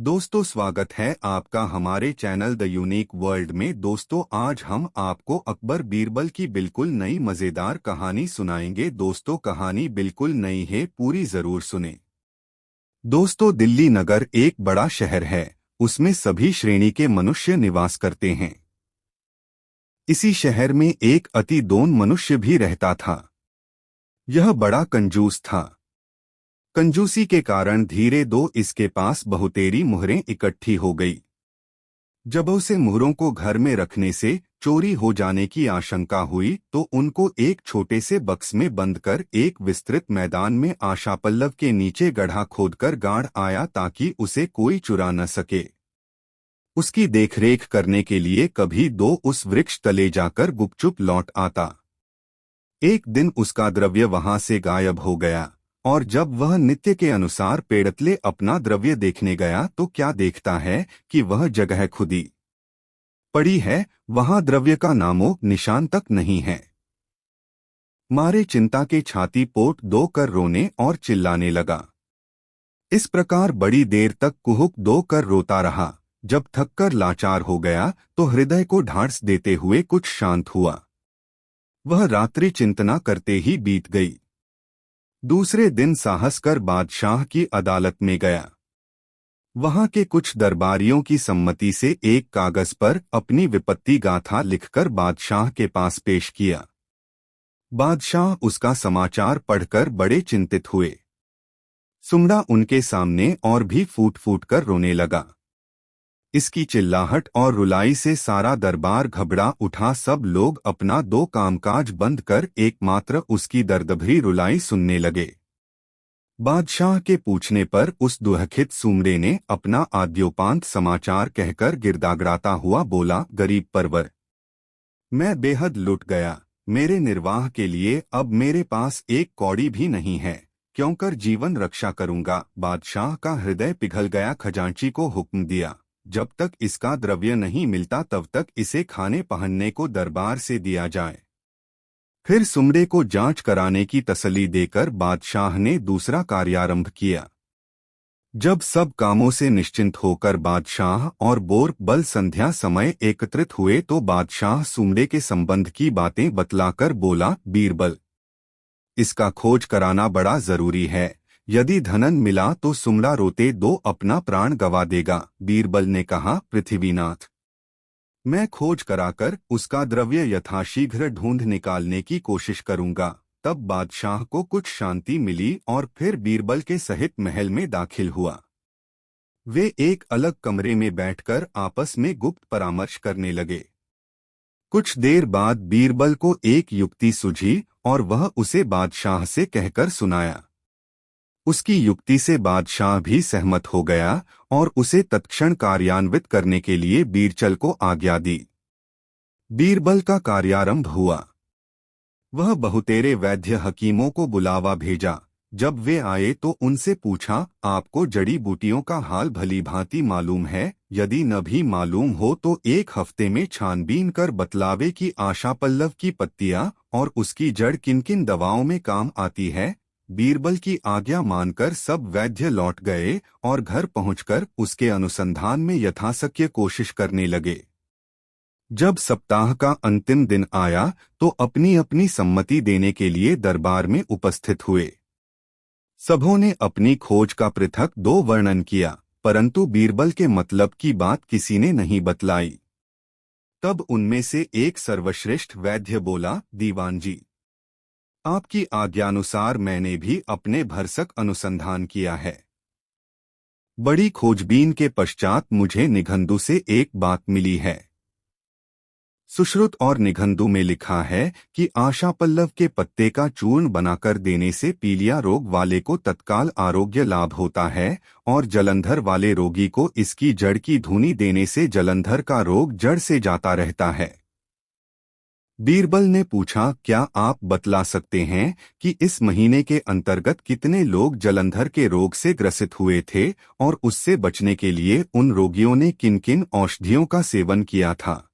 दोस्तों, स्वागत है आपका हमारे चैनल द यूनिक वर्ल्ड में। दोस्तों, आज हम आपको अकबर बीरबल की बिल्कुल नई मजेदार कहानी सुनाएंगे। दोस्तों, कहानी बिल्कुल नई है, पूरी जरूर सुने। दोस्तों, दिल्ली नगर एक बड़ा शहर है। उसमें सभी श्रेणी के मनुष्य निवास करते हैं। इसी शहर में एक अति दोन मनुष्य भी रहता था। यह बड़ा कंजूस था। कंजूसी के कारण धीरे दो इसके पास बहुतेरी मुहरें इकट्ठी हो गई। जब उसे मुहरों को घर में रखने से चोरी हो जाने की आशंका हुई तो उनको एक छोटे से बक्स में बंद कर एक विस्तृत मैदान में आशा पल्लव के नीचे गड्ढा खोदकर गाड़ आया ताकि उसे कोई चुरा न सके। उसकी देखरेख करने के लिए कभी दो उस वृक्ष तले जाकर गुपचुप लौट आता। एक दिन उसका द्रव्य वहां से गायब हो गया और जब वह नित्य के अनुसार पेड़तले अपना द्रव्य देखने गया तो क्या देखता है कि वह जगह खुदी पड़ी है, वहां द्रव्य का नामो निशान तक नहीं है। मारे चिंता के छाती पोट दो कर रोने और चिल्लाने लगा। इस प्रकार बड़ी देर तक कुहुक दो कर रोता रहा। जब थककर लाचार हो गया तो हृदय को ढांढस देते हुए कुछ शांत हुआ। वह रात्रि चिंतना करते ही बीत गई। दूसरे दिन साहस कर बादशाह की अदालत में गया। वहां के कुछ दरबारियों की सम्मति से एक कागज पर अपनी विपत्ति गाथा लिखकर बादशाह के पास पेश किया। बादशाह उसका समाचार पढ़कर बड़े चिंतित हुए। सुमड़ा उनके सामने और भी फूट फूट कर रोने लगा। इसकी चिल्लाहट और रुलाई से सारा दरबार घबरा उठा। सब लोग अपना दो कामकाज बंद कर एकमात्र उसकी दर्दभरी रुलाई सुनने लगे। बादशाह के पूछने पर उस दुखित सुमड़े ने अपना आद्योपांत समाचार कहकर गिड़गिड़ाता हुआ बोला, गरीब परवर, मैं बेहद लुट गया। मेरे निर्वाह के लिए अब मेरे पास एक कौड़ी भी नहीं है। क्यों कर जीवन रक्षा करूंगा। बादशाह का हृदय पिघल गया। खजांची को हुक्म दिया, जब तक इसका द्रव्य नहीं मिलता तब तक इसे खाने पहनने को दरबार से दिया जाए। फिर सुमड़े को जांच कराने की तसल्ली देकर बादशाह ने दूसरा कार्यारंभ किया। जब सब कामों से निश्चिंत होकर बादशाह और बोर बल संध्या समय एकत्रित हुए तो बादशाह सुमड़े के संबंध की बातें बतलाकर बोला, बीरबल, इसका खोज कराना बड़ा जरूरी है। यदि धनन मिला तो सुमड़ा रोते दो अपना प्राण गवा देगा। बीरबल ने कहा, पृथ्वीनाथ, मैं खोज कराकर उसका द्रव्य यथाशीघ्र ढूंढ निकालने की कोशिश करूंगा। तब बादशाह को कुछ शांति मिली और फिर बीरबल के सहित महल में दाखिल हुआ। वे एक अलग कमरे में बैठकर आपस में गुप्त परामर्श करने लगे। कुछ देर बाद बीरबल को एक युक्ति सूझी और वह उसे बादशाह से कहकर सुनाया। उसकी युक्ति से बादशाह भी सहमत हो गया और उसे तत्क्षण कार्यान्वित करने के लिए बीरचल को आज्ञा दी। बीरबल का कार्यारंभ हुआ। वह बहुतेरे वैद्य हकीमों को बुलावा भेजा। जब वे आए तो उनसे पूछा, आपको जड़ी बूटियों का हाल भली भांति मालूम है? यदि न भी मालूम हो तो एक हफ्ते में छानबीन कर बतलावे कि आशा पल्लव की पत्तियां और उसकी जड़ किन किन दवाओं में काम आती है। बीरबल की आज्ञा मानकर सब वैद्य लौट गए और घर पहुंचकर उसके अनुसंधान में यथाशक्य कोशिश करने लगे। जब सप्ताह का अंतिम दिन आया तो अपनी अपनी सम्मति देने के लिए दरबार में उपस्थित हुए। सबों ने अपनी खोज का पृथक दो वर्णन किया, परंतु बीरबल के मतलब की बात किसी ने नहीं बतलाई। तब उनमें से एक सर्वश्रेष्ठ वैद्य बोला, दीवान जी, आपकी आज्ञानुसार मैंने भी अपने भरसक अनुसंधान किया है। बड़ी खोजबीन के पश्चात मुझे निघंदु से एक बात मिली है। सुश्रुत और निघंदु में लिखा है कि आशा पल्लव के पत्ते का चूर्ण बनाकर देने से पीलिया रोग वाले को तत्काल आरोग्य लाभ होता है और जलंधर वाले रोगी को इसकी जड़ की धूनी देने से जलंधर का रोग जड़ से जाता रहता है। बीरबल ने पूछा, क्या आप बतला सकते हैं कि इस महीने के अंतर्गत कितने लोग जलंधर के रोग से ग्रसित हुए थे और उससे बचने के लिए उन रोगियों ने किन किन औषधियों का सेवन किया था?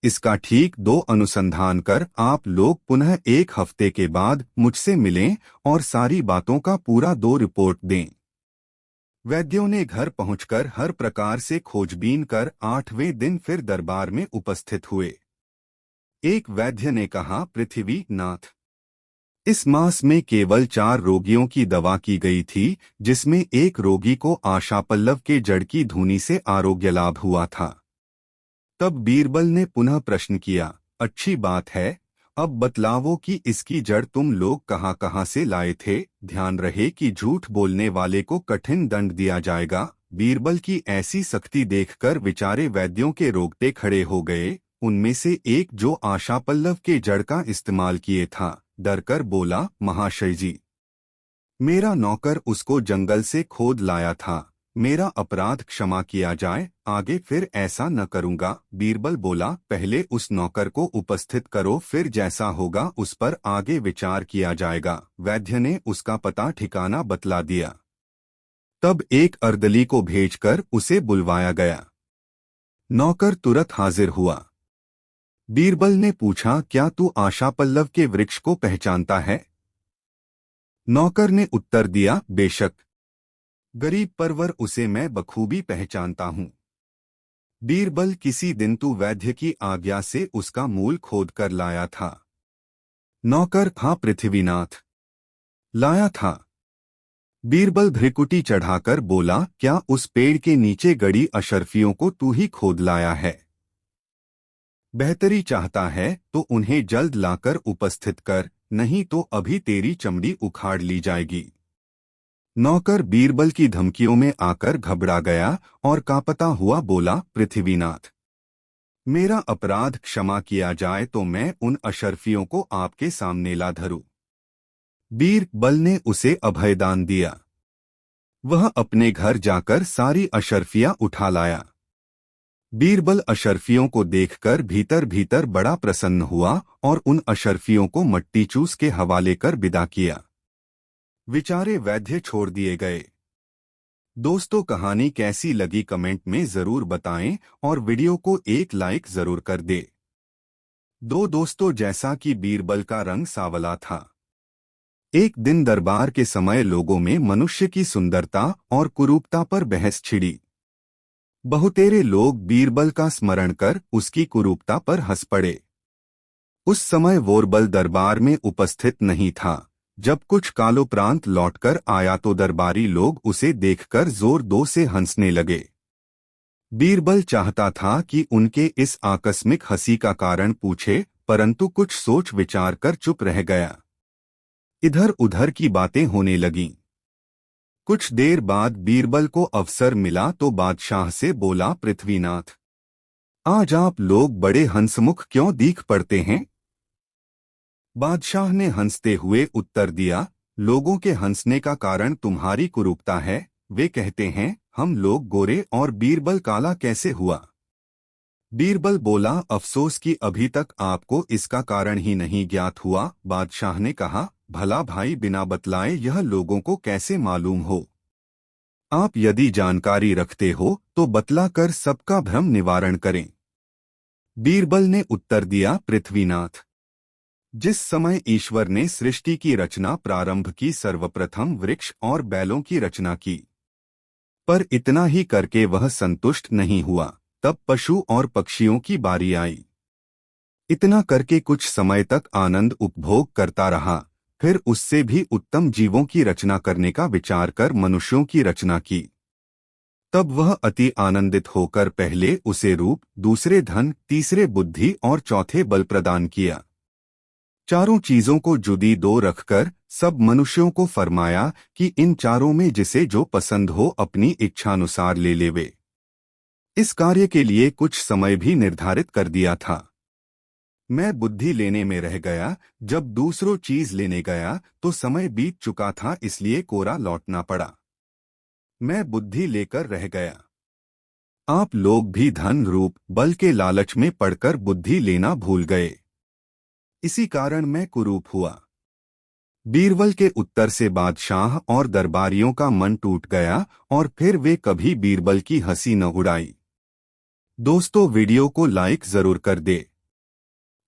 इसका ठीक 2 अनुसंधान कर आप लोग पुनः एक हफ्ते के बाद मुझसे मिलें और सारी बातों का पूरा 2 रिपोर्ट दें। वैद्यों ने घर पहुंचकर हर प्रकार से खोजबीन कर 8वें दिन फिर दरबार में उपस्थित हुए। एक वैद्य ने कहा, पृथ्वी नाथ, इस मास में केवल 4 रोगियों की दवा की गई थी, जिसमें एक रोगी को आशापल्लव के जड़ की धूनी से आरोग्य लाभ हुआ था। तब बीरबल ने पुनः प्रश्न किया, अच्छी बात है, अब बतलावो कि इसकी जड़ तुम लोग कहाँ से लाए थे। ध्यान रहे कि झूठ बोलने वाले को कठिन दंड दिया जाएगा। बीरबल की ऐसी सख्ती देखकर विचारे वैद्यों के रोंगटे खड़े हो गए। उनमें से एक, जो आशापल्लव के जड़ का इस्तेमाल किए था, डरकर बोला, महाशय जी, मेरा नौकर उसको जंगल से खोद लाया था, मेरा अपराध क्षमा किया जाए, आगे फिर ऐसा न करूंगा। बीरबल बोला, पहले उस नौकर को उपस्थित करो, फिर जैसा होगा उस पर आगे विचार किया जाएगा। वैद्य ने उसका पता ठिकाना बतला दिया। तब एक अर्दली को भेजकर उसे बुलवाया गया। नौकर तुरंत हाजिर हुआ। बीरबल ने पूछा, क्या तू आशापल्लव के वृक्ष को पहचानता है? नौकर ने उत्तर दिया, बेशक गरीब परवर, उसे मैं बखूबी पहचानता हूँ। बीरबल, किसी दिन तू वैद्य की आज्ञा से उसका मूल खोद कर लाया था? नौकर, हाँ पृथ्वीनाथ, लाया था। बीरबल भ्रिकुटी चढ़ाकर बोला, क्या उस पेड़ के नीचे गड़ी अशर्फियों को तू ही खोद लाया है? बेहतरी चाहता है तो उन्हें जल्द लाकर उपस्थित कर, नहीं तो अभी तेरी चमड़ी उखाड़ ली जाएगी। नौकर बीरबल की धमकियों में आकर घबरा गया और कांपता हुआ बोला, पृथ्वीनाथ, मेरा अपराध क्षमा किया जाए तो मैं उन अशर्फियों को आपके सामने ला धरूं। बीरबल ने उसे अभयदान दिया। वह अपने घर जाकर सारी अशर्फियां उठा लाया। बीरबल अशर्फियों को देखकर भीतर भीतर बड़ा प्रसन्न हुआ और उन अशर्फियों को मट्टी चूस के हवाले कर विदा किया। विचारे वैद्य छोड़ दिए गए। दोस्तों, कहानी कैसी लगी कमेंट में जरूर बताएं और वीडियो को एक लाइक जरूर कर दे। दोस्तों, जैसा कि बीरबल का रंग सांवला था, एक दिन दरबार के समय लोगों में मनुष्य की सुंदरता और कुरूपता पर बहस छिड़ी। बहुतेरे लोग बीरबल का स्मरण कर उसकी कुरूपता पर हंस पड़े। उस समय वोरबल दरबार में उपस्थित नहीं था। जब कुछ कालोपरांत लौटकर आया तो दरबारी लोग उसे देखकर जोर दो से हंसने लगे। बीरबल चाहता था कि उनके इस आकस्मिक हंसी का कारण पूछे, परंतु कुछ सोच विचार कर चुप रह गया। इधर उधर की बातें होने लगीं। कुछ देर बाद बीरबल को अवसर मिला तो बादशाह से बोला, पृथ्वीनाथ, आज आप लोग बड़े हंसमुख क्यों दिख पड़ते हैं? बादशाह ने हंसते हुए उत्तर दिया, लोगों के हंसने का कारण तुम्हारी कुरूपता है। वे कहते हैं, हम लोग गोरे और बीरबल काला कैसे हुआ? बीरबल बोला, अफसोस कि अभी तक आपको इसका कारण ही नहीं ज्ञात हुआ। बादशाह ने कहा, भला भाई, बिना बतलाए यह लोगों को कैसे मालूम हो? आप यदि जानकारी रखते हो तो बतला कर सबका भ्रम निवारण करें। बीरबल ने उत्तर दिया, पृथ्वीनाथ, जिस समय ईश्वर ने सृष्टि की रचना प्रारंभ की, सर्वप्रथम वृक्ष और बैलों की रचना की, पर इतना ही करके वह संतुष्ट नहीं हुआ। तब पशु और पक्षियों की बारी आई। इतना करके कुछ समय तक आनंद उपभोग करता रहा। फिर उससे भी उत्तम जीवों की रचना करने का विचार कर मनुष्यों की रचना की। तब वह अति आनंदित होकर पहले उसे रूप, दूसरे धन, तीसरे बुद्धि और चौथे बल प्रदान किया। चारों चीजों को जुदी दो रखकर सब मनुष्यों को फरमाया कि इन चारों में जिसे जो पसंद हो अपनी इच्छानुसार ले लेवे। इस कार्य के लिए कुछ समय भी निर्धारित कर दिया था। मैं बुद्धि लेने में रह गया। जब दूसरों चीज लेने गया तो समय बीत चुका था, इसलिए कोरा लौटना पड़ा। मैं बुद्धि लेकर रह गया। आप लोग भी धन, रूप, बल के लालच में पड़कर बुद्धि लेना भूल गए। इसी कारण मैं कुरूप हुआ। बीरबल के उत्तर से बादशाह और दरबारियों का मन टूट गया और फिर वे कभी बीरबल की हंसी न उड़ाई। दोस्तों, वीडियो को लाइक जरूर कर दे।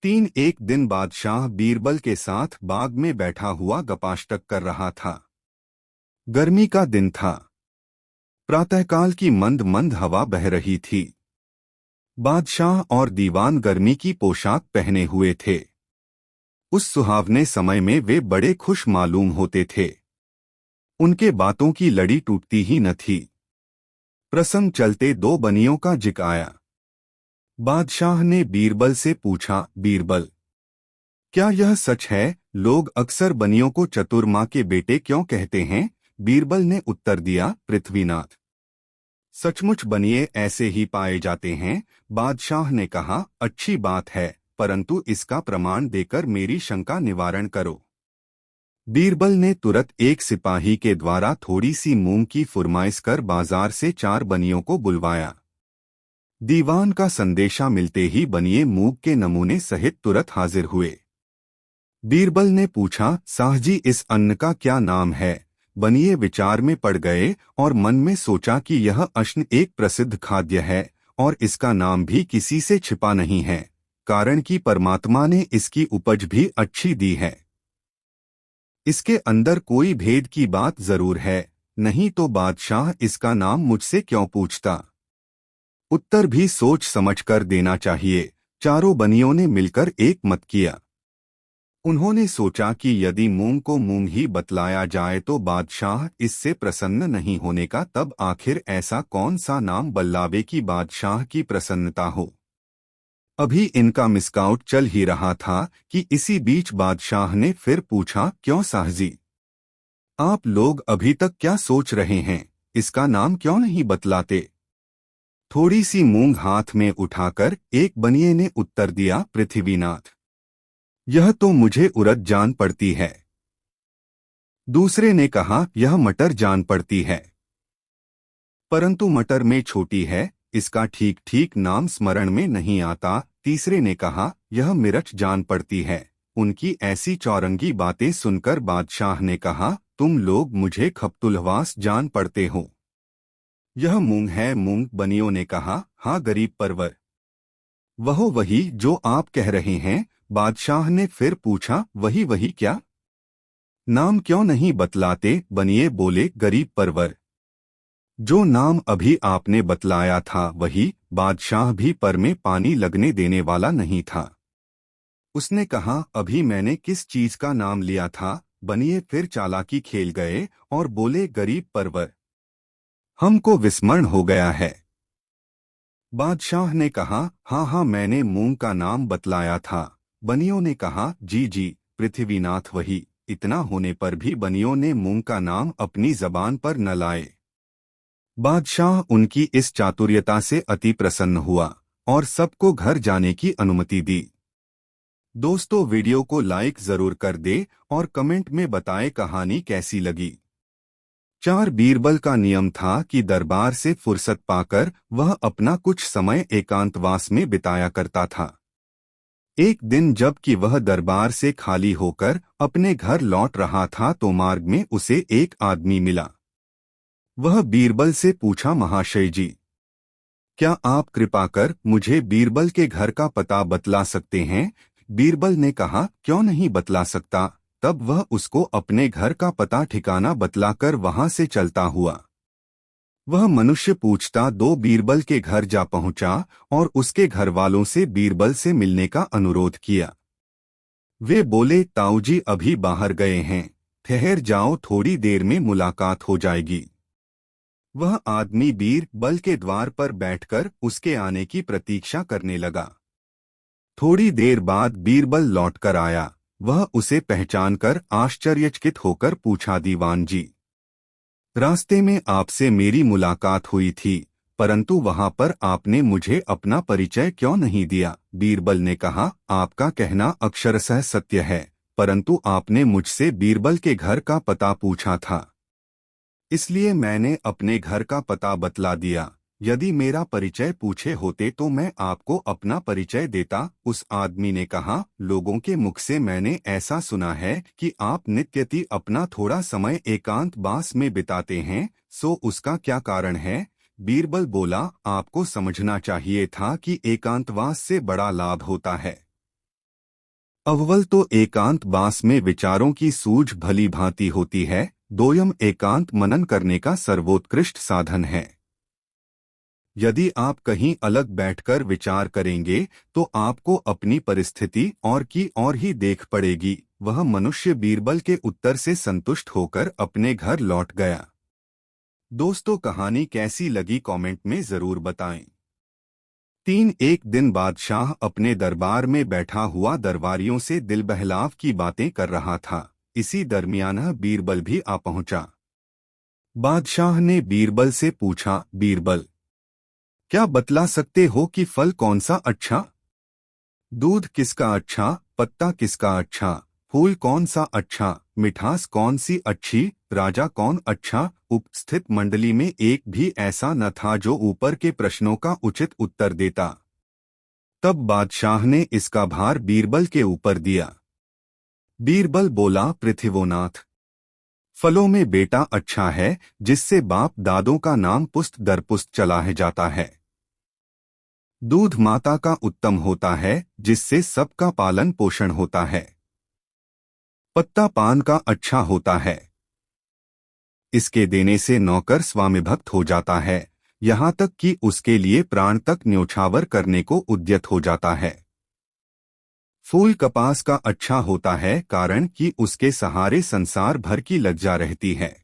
एक दिन बादशाह बीरबल के साथ बाग में बैठा हुआ गपाष्टक कर रहा था। गर्मी का दिन था। प्रातःकाल की मंद मंद हवा बह रही थी। बादशाह और दीवान गर्मी की पोशाक पहने हुए थे। उस सुहावने समय में वे बड़े खुश मालूम होते थे। उनके बातों की लड़ी टूटती ही न थी। प्रसंग चलते दो बनियों का जिक्र आया। बादशाह ने बीरबल से पूछा, बीरबल, क्या यह सच है, लोग अक्सर बनियों को चतुर माँ के बेटे क्यों कहते हैं? बीरबल ने उत्तर दिया, पृथ्वीनाथ, सचमुच बनिए ऐसे ही पाए जाते हैं। बादशाह ने कहा, अच्छी बात है, परंतु इसका प्रमाण देकर मेरी शंका निवारण करो। बीरबल ने तुरंत एक सिपाही के द्वारा थोड़ी सी मूंग की फुरमाइश कर बाजार से 4 बनियों को बुलवाया। दीवान का संदेशा मिलते ही बनिए मूंग के नमूने सहित तुरंत हाजिर हुए। बीरबल ने पूछा, साहजी, इस अन्न का क्या नाम है? बनिए विचार में पड़ गए और मन में सोचा कि यह अन्न एक प्रसिद्ध खाद्य है और इसका नाम भी किसी से छिपा नहीं है, कारण कि परमात्मा ने इसकी उपज भी अच्छी दी है। इसके अंदर कोई भेद की बात जरूर है, नहीं तो बादशाह इसका नाम मुझसे क्यों पूछता? उत्तर भी सोच समझकर देना चाहिए। चारों बनियों ने मिलकर एक मत किया। उन्होंने सोचा कि यदि मूंग को मूंग ही बतलाया जाए तो बादशाह इससे प्रसन्न नहीं होने का, तब आखिर ऐसा कौन सा नाम बल्लावे की बादशाह की प्रसन्नता हो। अभी इनका मिसकाउट चल ही रहा था कि इसी बीच बादशाह ने फिर पूछा, क्यों साहजी, आप लोग अभी तक क्या सोच रहे हैं? इसका नाम क्यों नहीं बतलाते? थोड़ी सी मूंग हाथ में उठाकर एक बनिए ने उत्तर दिया, पृथ्वीनाथ, यह तो मुझे उड़द जान पड़ती है। दूसरे ने कहा, यह मटर जान पड़ती है, परंतु मटर में छोटी है, इसका ठीक ठीक नाम स्मरण में नहीं आता। तीसरे ने कहा, यह मिर्च जान पड़ती है। उनकी ऐसी चौरंगी बातें सुनकर बादशाह ने कहा, तुम लोग मुझे खप्तुलवास जान पड़ते हो। यह मूंग है, मूंग। बनियों ने कहा, हाँ गरीब परवर, वहो वही जो आप कह रहे हैं। बादशाह ने फिर पूछा, वही वही क्या? नाम क्यों नहीं बतलाते? बनिए बोले, गरीब परवर, जो नाम अभी आपने बतलाया था वही। बादशाह भी पर में पानी लगने देने वाला नहीं था। उसने कहा, अभी मैंने किस चीज का नाम लिया था? बनिए फिर चालाकी खेल गए और बोले, गरीब परवर, हमको विस्मरण हो गया है। बादशाह ने कहा, हाँ हाँ, मैंने मूंग का नाम बतलाया था। बनियों ने कहा, जी जी पृथ्वीनाथ वही। इतना होने पर भी बनियों ने मूंग का नाम अपनी जबान पर न लाए। बादशाह उनकी इस चातुर्यता से अति प्रसन्न हुआ और सबको घर जाने की अनुमति दी। दोस्तों, वीडियो को लाइक जरूर कर दे और कमेंट में बताएं कहानी कैसी लगी। 4 बीरबल का नियम था कि दरबार से फुर्सत पाकर वह अपना कुछ समय एकांतवास में बिताया करता था। एक दिन जबकि वह दरबार से खाली होकर अपने घर लौट रहा था तो मार्ग में उसे एक आदमी मिला। वह बीरबल से पूछा, महाशय जी, क्या आप कृपा कर मुझे बीरबल के घर का पता बतला सकते हैं? बीरबल ने कहा, क्यों नहीं बतला सकता। तब वह उसको अपने घर का पता ठिकाना बतलाकर वहां से चलता हुआ वह मनुष्य पूछता 2 बीरबल के घर जा पहुंचा और उसके घर वालों से बीरबल से मिलने का अनुरोध किया। वे बोले, ताऊजी अभी बाहर गए हैं, ठहर जाओ, थोड़ी देर में मुलाकात हो जाएगी। वह आदमी बीरबल के द्वार पर बैठकर उसके आने की प्रतीक्षा करने लगा। थोड़ी देर बाद बीरबल लौटकर आया। वह उसे पहचानकर आश्चर्यचकित होकर पूछा, दीवान जी, रास्ते में आपसे मेरी मुलाकात हुई थी, परंतु वहां पर आपने मुझे अपना परिचय क्यों नहीं दिया? बीरबल ने कहा, आपका कहना अक्षरशः सत्य है, परंतु आपने मुझसे बीरबल के घर का पता पूछा था, इसलिए मैंने अपने घर का पता बतला दिया। यदि मेरा परिचय पूछे होते तो मैं आपको अपना परिचय देता। उस आदमी ने कहा, लोगों के मुख से मैंने ऐसा सुना है कि आप नित्यति अपना थोड़ा समय एकांतवास में बिताते हैं, सो उसका क्या कारण है? बीरबल बोला, आपको समझना चाहिए था कि एकांतवास से बड़ा लाभ होता है। अव्वल तो एकांतवास में विचारों की सूझ भली भांति होती है, दोयम एकांत मनन करने का सर्वोत्कृष्ट साधन है। यदि आप कहीं अलग बैठकर विचार करेंगे तो आपको अपनी परिस्थिति और ही देख पड़ेगी। वह मनुष्य बीरबल के उत्तर से संतुष्ट होकर अपने घर लौट गया। दोस्तों, कहानी कैसी लगी कमेंट में जरूर बताएं। एक दिन बादशाह अपने दरबार में बैठा हुआ दरबारियों से दिल बहलाव की बातें कर रहा था। इसी दरमियान बीरबल भी आ पहुंचा। बादशाह ने बीरबल से पूछा, बीरबल, क्या बतला सकते हो कि फल कौन सा अच्छा? दूध किसका अच्छा, पत्ता किसका अच्छा, फूल कौन सा अच्छा, मिठास कौन सी अच्छी, राजा कौन अच्छा? उपस्थित मंडली में एक भी ऐसा न था जो ऊपर के प्रश्नों का उचित उत्तर देता। तब बादशाह ने इसका भार बीरबल के ऊपर दिया। बीरबल बोला, पृथ्वीनाथ, फलों में बेटा अच्छा है जिससे बाप दादों का नाम पुस्त दर पुस्त चला है जाता है। दूध माता का उत्तम होता है जिससे सबका पालन पोषण होता है। पत्ता पान का अच्छा होता है, इसके देने से नौकर स्वामिभक्त हो जाता है, यहाँ तक कि उसके लिए प्राण तक न्योछावर करने को उद्यत हो जाता है। फूल कपास का अच्छा होता है कारण कि उसके सहारे संसार भर की लज्जा रहती है।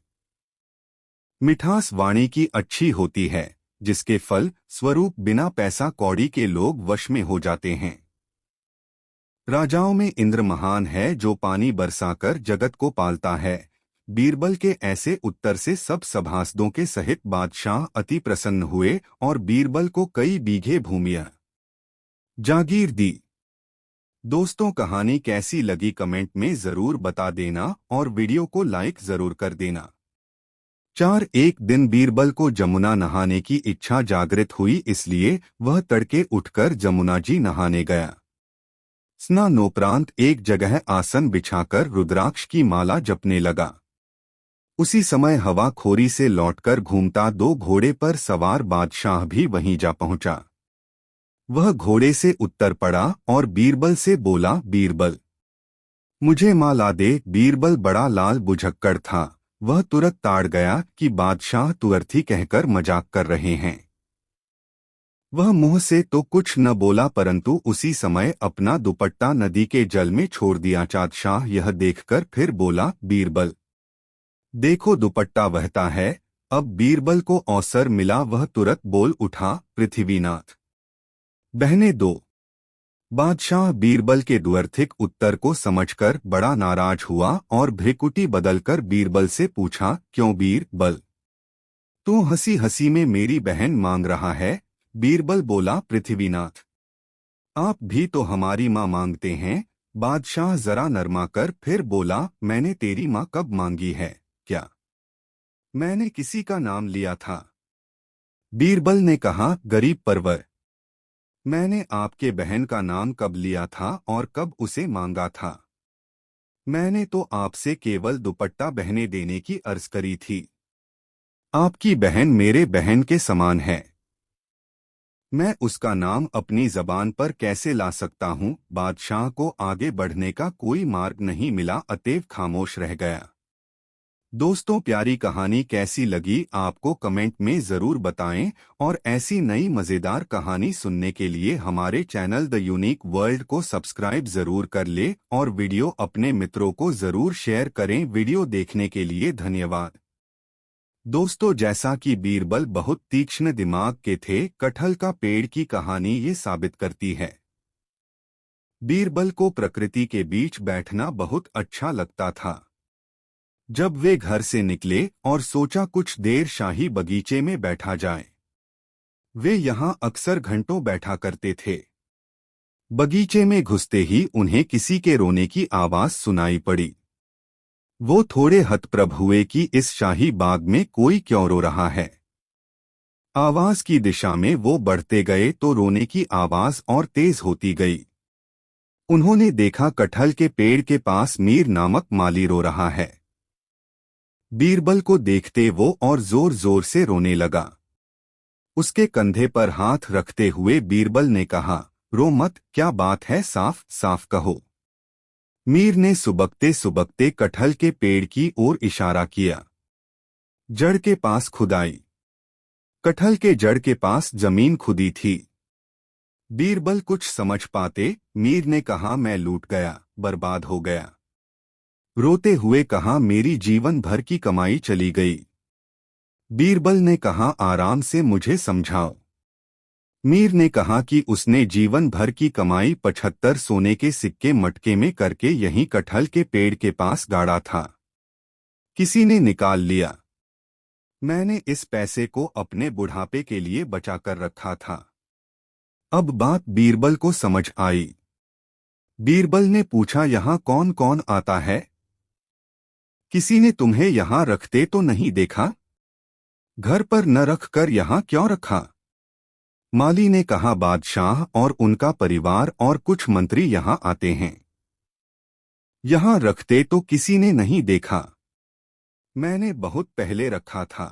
मिठास वाणी की अच्छी होती है जिसके फल स्वरूप बिना पैसा कौड़ी के लोग वश में हो जाते हैं। राजाओं में इंद्र महान है जो पानी बरसाकर जगत को पालता है। बीरबल के ऐसे उत्तर से सब सभासदों के सहित बादशाह अति प्रसन्न हुए और बीरबल को कई बीघे भूमियां जागीर दी। दोस्तों, कहानी कैसी लगी कमेंट में जरूर बता देना और वीडियो को लाइक जरूर कर देना। एक दिन बीरबल को जमुना नहाने की इच्छा जागृत हुई, इसलिए वह तड़के उठकर जमुना जी नहाने गया। स्नानोपरांत एक जगह आसन बिछाकर रुद्राक्ष की माला जपने लगा। उसी समय हवा खोरी से लौटकर घूमता 2 घोड़े पर सवार बादशाह भी वहीं जा पहुंचा। वह घोड़े से उतर पड़ा और बीरबल से बोला, बीरबल, मुझे माला दे। बीरबल बड़ा लाल बुझक्कड़ था। वह तुरंत ताड़ गया कि बादशाह तुअर्थी कहकर मजाक कर रहे हैं। वह मुंह से तो कुछ न बोला परंतु उसी समय अपना दुपट्टा नदी के जल में छोड़ दिया। बादशाह यह देखकर फिर बोला, बीरबल, देखो दुपट्टा बहता है। अब बीरबल को अवसर मिला, वह तुरंत बोल उठा, पृथ्वीनाथ, बहने दो। बादशाह बीरबल के द्व्यर्थिक उत्तर को समझकर बड़ा नाराज हुआ और भ्रिकुटी बदलकर बीरबल से पूछा, क्यों बीरबल, तू हंसी हंसी में मेरी बहन मांग रहा है? बीरबल बोला, पृथ्वीनाथ, आप भी तो हमारी माँ मांगते हैं। बादशाह जरा नरमाकर फिर बोला, मैंने तेरी माँ कब मांगी है? क्या मैंने किसी का नाम लिया था? बीरबल ने कहा, गरीब परवर, मैंने आपके बहन का नाम कब लिया था और कब उसे मांगा था? मैंने तो आपसे केवल दुपट्टा बहने देने की अर्ज करी थी। आपकी बहन मेरे बहन के समान है, मैं उसका नाम अपनी जबान पर कैसे ला सकता हूँ? बादशाह को आगे बढ़ने का कोई मार्ग नहीं मिला, अतएव खामोश रह गया। दोस्तों, प्यारी कहानी कैसी लगी आपको कमेंट में जरूर बताएं और ऐसी नई मजेदार कहानी सुनने के लिए हमारे चैनल द यूनिक वर्ल्ड को सब्सक्राइब जरूर कर ले और वीडियो अपने मित्रों को जरूर शेयर करें। वीडियो देखने के लिए धन्यवाद। दोस्तों, जैसा कि बीरबल बहुत तीक्ष्ण दिमाग के थे, कटहल का पेड़ की कहानी ये साबित करती है। बीरबल को प्रकृति के बीच बैठना बहुत अच्छा लगता था। जब वे घर से निकले और सोचा कुछ देर शाही बगीचे में बैठा जाए। वे यहाँ अक्सर घंटों बैठा करते थे। बगीचे में घुसते ही उन्हें किसी के रोने की आवाज सुनाई पड़ी। वो थोड़े हतप्रभ हुए कि इस शाही बाग में कोई क्यों रो रहा है। आवाज की दिशा में वो बढ़ते गए तो रोने की आवाज और तेज होती गई। उन्होंने देखा कटहल के पेड़ के पास मीर नामक माली रो रहा है। बीरबल को देखते वो और जोर जोर से रोने लगा। उसके कंधे पर हाथ रखते हुए बीरबल ने कहा, रो मत, क्या बात है, साफ साफ कहो। मीर ने सुबकते सुबकते कटहल के पेड़ की ओर इशारा किया। जड़ के पास खुदाई। कटहल के जड़ के पास जमीन खुदी थी। बीरबल कुछ समझ पाते मीर ने कहा, मैं लूट गया, बर्बाद हो गया। रोते हुए कहा, मेरी जीवन भर की कमाई चली गई। बीरबल ने कहा, आराम से मुझे समझाओ। मीर ने कहा कि उसने जीवन भर की कमाई 75 सोने के सिक्के मटके में करके यहीं कटहल के पेड़ के पास गाड़ा था। किसी ने निकाल लिया। मैंने इस पैसे को अपने बुढ़ापे के लिए बचा कर रखा था। अब बात बीरबल को समझ आई। बीरबल ने पूछा, यहां कौन कौन आता है? किसी ने तुम्हें यहां रखते तो नहीं देखा? घर पर न रखकर यहां क्यों रखा? माली ने कहा, बादशाह और उनका परिवार और कुछ मंत्री यहां आते हैं। यहां रखते तो किसी ने नहीं देखा। मैंने बहुत पहले रखा था।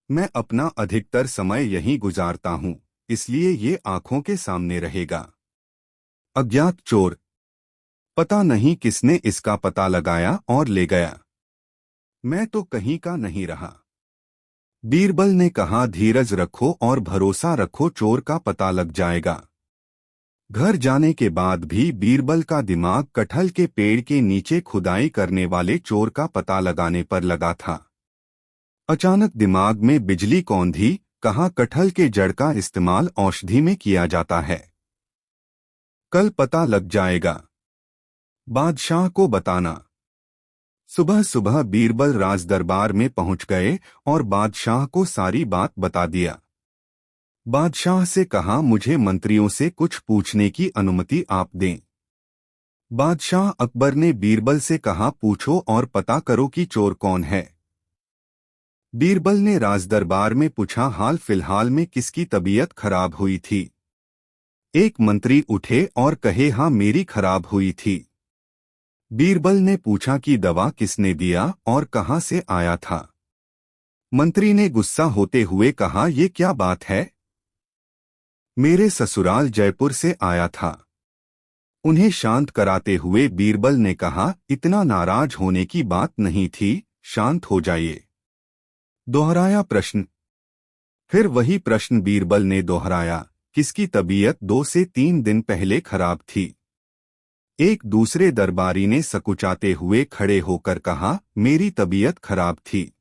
मैं अपना अधिकतर समय यहीं गुजारता हूं, इसलिए ये आंखों के सामने रहेगा। अज्ञात चोर। पता नहीं किसने इसका पता लगाया और ले गया। मैं तो कहीं का नहीं रहा। बीरबल ने कहा, धीरज रखो और भरोसा रखो, चोर का पता लग जाएगा। घर जाने के बाद भी बीरबल का दिमाग कटहल के पेड़ के नीचे खुदाई करने वाले चोर का पता लगाने पर लगा था। अचानक दिमाग में बिजली कौंधी। कहा, कटहल के जड़ का इस्तेमाल औषधि में किया जाता है। कल पता लग जाएगा। बादशाह को बताना। सुबह सुबह बीरबल राज दरबार में पहुंच गए और बादशाह को सारी बात बता दिया। बादशाह से कहा, मुझे मंत्रियों से कुछ पूछने की अनुमति आप दें। बादशाह अकबर ने बीरबल से कहा, पूछो और पता करो कि चोर कौन है। बीरबल ने राजदरबार में पूछा, हाल फिलहाल में किसकी तबीयत खराब हुई थी? एक मंत्री उठे और कहे, हाँ मेरी खराब हुई थी। बीरबल ने पूछा कि दवा किसने दिया और कहां से आया था? मंत्री ने गुस्सा होते हुए कहा, यह क्या बात है? मेरे ससुराल जयपुर से आया था। उन्हें शांत कराते हुए बीरबल ने कहा, इतना नाराज होने की बात नहीं थी, शांत हो जाइए। दोहराया प्रश्न। फिर वही प्रश्न बीरबल ने दोहराया, किसकी तबीयत 2 से 3 दिन पहले खराब थी? एक दूसरे दरबारी ने सकुचाते हुए खड़े होकर कहा, मेरी तबीयत खराब थी।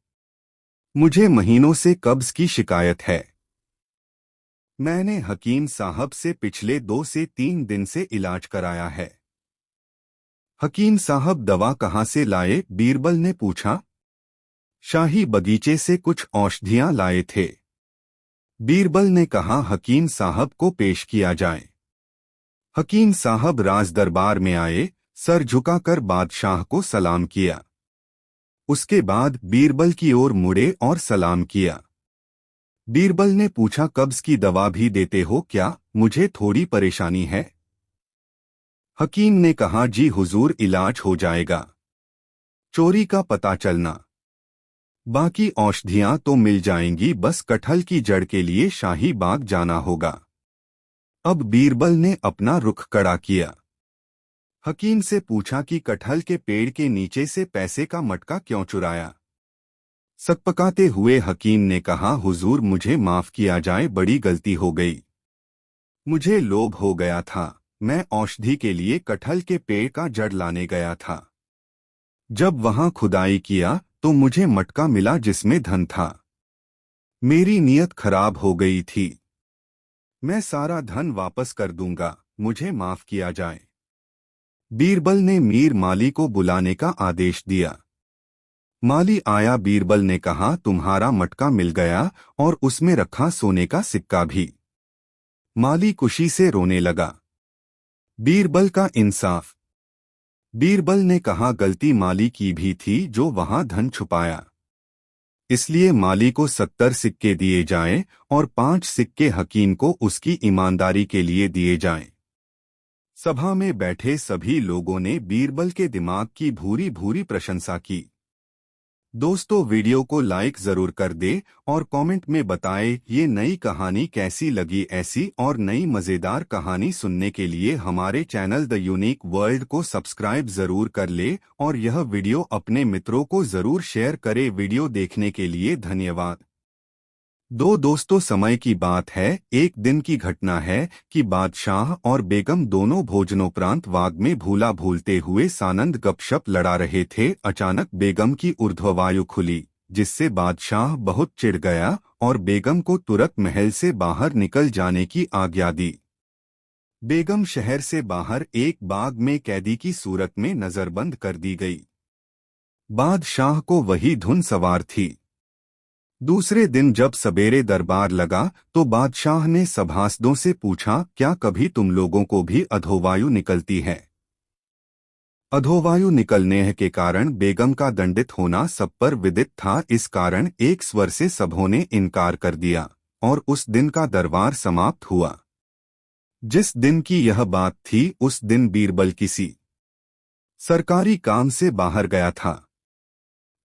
मुझे महीनों से कब्ज की शिकायत है। मैंने हकीम साहब से पिछले 2 से 3 दिन से इलाज कराया है। हकीम साहब दवा कहाँ से लाए? बीरबल ने पूछा। शाही बगीचे से कुछ औषधियां लाए थे। बीरबल ने कहा, हकीम साहब को पेश किया जाए। हकीम साहब राजदरबार में आए, सर झुकाकर बादशाह को सलाम किया। उसके बाद बीरबल की ओर मुड़े और सलाम किया। बीरबल ने पूछा, कब्ज की दवा भी देते हो क्या? मुझे थोड़ी परेशानी है। हकीम ने कहा, जी हुजूर, इलाज हो जाएगा। चोरी का पता चलना। बाकी औषधियां तो मिल जाएंगी, बस कटहल की जड़ के लिए शाही बाग जाना होगा। अब बीरबल ने अपना रुख कड़ा किया। हकीम से पूछा कि कटहल के पेड़ के नीचे से पैसे का मटका क्यों चुराया? सकपकाते हुए हकीम ने कहा, हुजूर मुझे माफ किया जाए, बड़ी गलती हो गई। मुझे लोभ हो गया था। मैं औषधि के लिए कटहल के पेड़ का जड़ लाने गया था। जब वहां खुदाई किया तो मुझे मटका मिला जिसमें धन था। मेरी नीयत खराब हो गई थी। मैं सारा धन वापस कर दूंगा, मुझे माफ किया जाए। बीरबल ने मीर माली को बुलाने का आदेश दिया। माली आया। बीरबल ने कहा, तुम्हारा मटका मिल गया और उसमें रखा सोने का सिक्का भी। माली खुशी से रोने लगा। बीरबल का इंसाफ। बीरबल ने कहा, गलती माली की भी थी जो वहां धन छुपाया। इसलिए माली को 70 सिक्के दिए जाएं और 5 सिक्के हकीम को उसकी ईमानदारी के लिए दिए जाएं। सभा में बैठे सभी लोगों ने बीरबल के दिमाग की भूरी भूरी प्रशंसा की। दोस्तों वीडियो को लाइक जरूर कर दे और कमेंट में बताएं ये नई कहानी कैसी लगी। ऐसी और नई मजेदार कहानी सुनने के लिए हमारे चैनल द यूनिक वर्ल्ड को सब्सक्राइब जरूर कर ले और यह वीडियो अपने मित्रों को जरूर शेयर करे। वीडियो देखने के लिए धन्यवाद। दोस्तों समय की बात है, एक दिन की घटना है कि बादशाह और बेगम दोनों भोजनोपरांत बाग में भूला भूलते हुए सानंद गपशप लड़ा रहे थे। अचानक बेगम की ऊर्ध्ववायु खुली, जिससे बादशाह बहुत चिढ़ गया और बेगम को तुरंत महल से बाहर निकल जाने की आज्ञा दी। बेगम शहर से बाहर एक बाग में कैदी की सूरत में नजरबंद कर दी गई। बादशाह को वही धुन सवार थी। दूसरे दिन जब सवेरे दरबार लगा तो बादशाह ने सभासदों से पूछा, क्या कभी तुम लोगों को भी अधोवायु निकलती है? अधोवायु निकलने के कारण बेगम का दंडित होना सब पर विदित था। इस कारण एक स्वर से सबों ने इनकार कर दिया और उस दिन का दरबार समाप्त हुआ। जिस दिन की यह बात थी उस दिन बीरबल किसी सरकारी काम से बाहर गया था,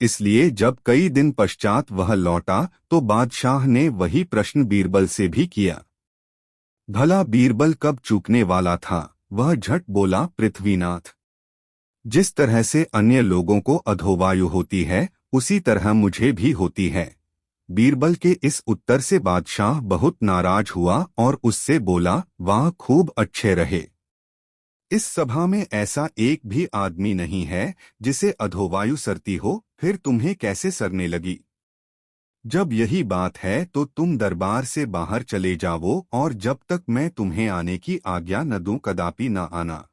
इसलिए जब कई दिन पश्चात वह लौटा तो बादशाह ने वही प्रश्न बीरबल से भी किया। भला बीरबल कब चूकने वाला था? वह झट बोला, पृथ्वीनाथ, जिस तरह से अन्य लोगों को अधोवायु होती है उसी तरह मुझे भी होती है। बीरबल के इस उत्तर से बादशाह बहुत नाराज हुआ और उससे बोला, वाह, खूब अच्छे रहे। इस सभा में ऐसा एक भी आदमी नहीं है जिसे अधोवायु सरती हो, फिर तुम्हें कैसे सरने लगी? जब यही बात है तो तुम दरबार से बाहर चले जाओ और जब तक मैं तुम्हें आने की आज्ञा न दूं कदापि न आना।